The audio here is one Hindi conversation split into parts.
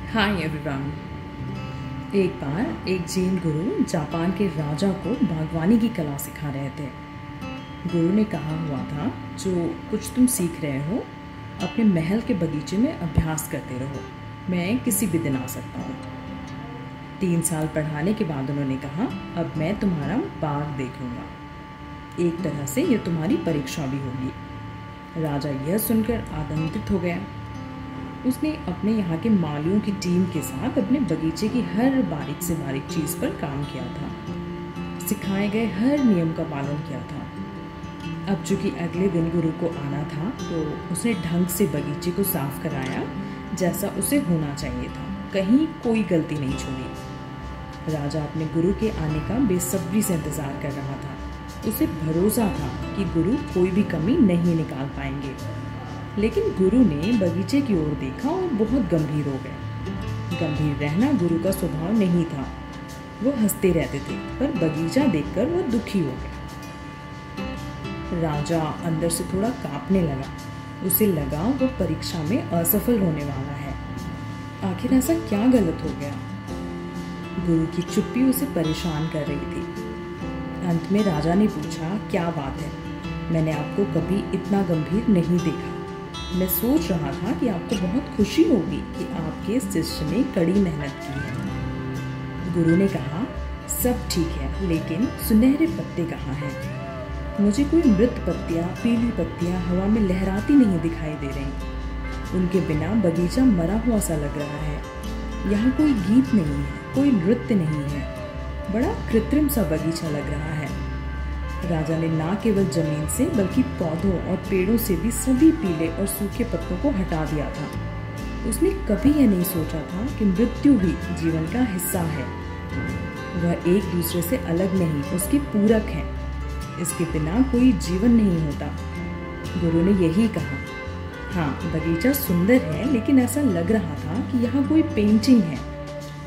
Hi everyone. एक बार एक जैन गुरु जापान के राजा को बागवानी की कला सिखा रहे थे। गुरु ने कहा हुआ था, जो कुछ तुम सीख रहे हो अपने महल के बगीचे में अभ्यास करते रहो, मैं किसी भी दिन आ सकता हूँ। 3 साल पढ़ाने के बाद उन्होंने कहा, अब मैं तुम्हारा बाग देखूंगा, एक तरह से यह तुम्हारी परीक्षा भी होगी। राजा यह सुनकर आनंदित हो गया। उसने अपने यहाँ के मालियों की टीम के साथ अपने बगीचे की हर बारीक से बारीक चीज़ पर काम किया था, सिखाए गए हर नियम का पालन किया था। अब चूंकि अगले दिन गुरु को आना था, तो उसने ढंग से बगीचे को साफ कराया जैसा उसे होना चाहिए था, कहीं कोई गलती नहीं छोड़ी। राजा अपने गुरु के आने का बेसब्री से इंतजार कर रहा था। उसे भरोसा था कि गुरु कोई भी कमी नहीं निकाल पाएंगे। लेकिन गुरु ने बगीचे की ओर देखा और बहुत गंभीर हो गए। गंभीर रहना गुरु का स्वभाव नहीं था। वो हंसते रहते थे, पर बगीचा देखकर वो दुखी हो गए। राजा अंदर से थोड़ा कांपने लगा। उसे लगा वो परीक्षा में असफल होने वाला है। आखिर ऐसा क्या गलत हो गया? गुरु की चुप्पी उसे परेशान कर रही थी। अंत में राजा ने पूछा, क्या बात है? मैंने आपको कभी इतना गंभीर नहीं देखा। मैं सोच रहा था कि आपको बहुत खुशी होगी कि आपके शिष्य ने कड़ी मेहनत की है। गुरु ने कहा, सब ठीक है, लेकिन सुनहरे पत्ते कहाँ हैं? मुझे कोई मृत पत्तियाँ, पीली पत्तियाँ हवा में लहराती नहीं दिखाई दे रही। उनके बिना बगीचा मरा हुआ सा लग रहा है। यहाँ कोई गीत नहीं है, कोई नृत्य नहीं है। बड़ा कृत्रिम सा बगीचा लग रहा है। राजा ने न केवल जमीन से बल्कि पौधों और पेड़ों से भी सभी पीले और सूखे पत्तों को हटा दिया था। उसने कभी यह नहीं सोचा था कि मृत्यु भी जीवन का हिस्सा है। वह एक दूसरे से अलग नहीं, उसके पूरक हैं। इसके बिना कोई जीवन नहीं होता। गुरु ने यही कहा। हाँ, बगीचा सुंदर है, लेकिन ऐसा लग रहा था कि यहाँ कोई पेंटिंग है,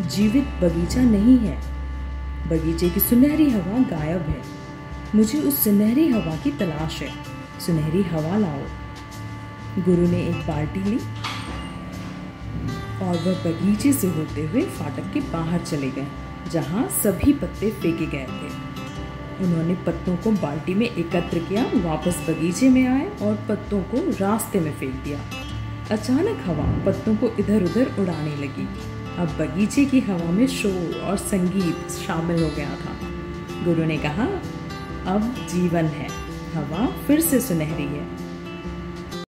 जीवित बगीचा नहीं है। बगीचे की सुनहरी हवा गायब है। मुझे उस सुनहरी हवा की तलाश है। सुनहरी हवा लाओ। गुरु ने एक बाल्टी ली और वह बगीचे से होते हुए फाटक के बाहर चले गए, जहां सभी पत्ते फेंके गए थे। उन्होंने पत्तों को बाल्टी में एकत्र किया, वापस बगीचे में आए और पत्तों को रास्ते में फेंक दिया। अचानक हवा पत्तों को इधर उधर उड़ाने लगी। अब बगीचे की हवा में शोर और संगीत शामिल हो गया था। गुरु ने कहा, अब जीवन है। हवा फिर से सुनहरी है।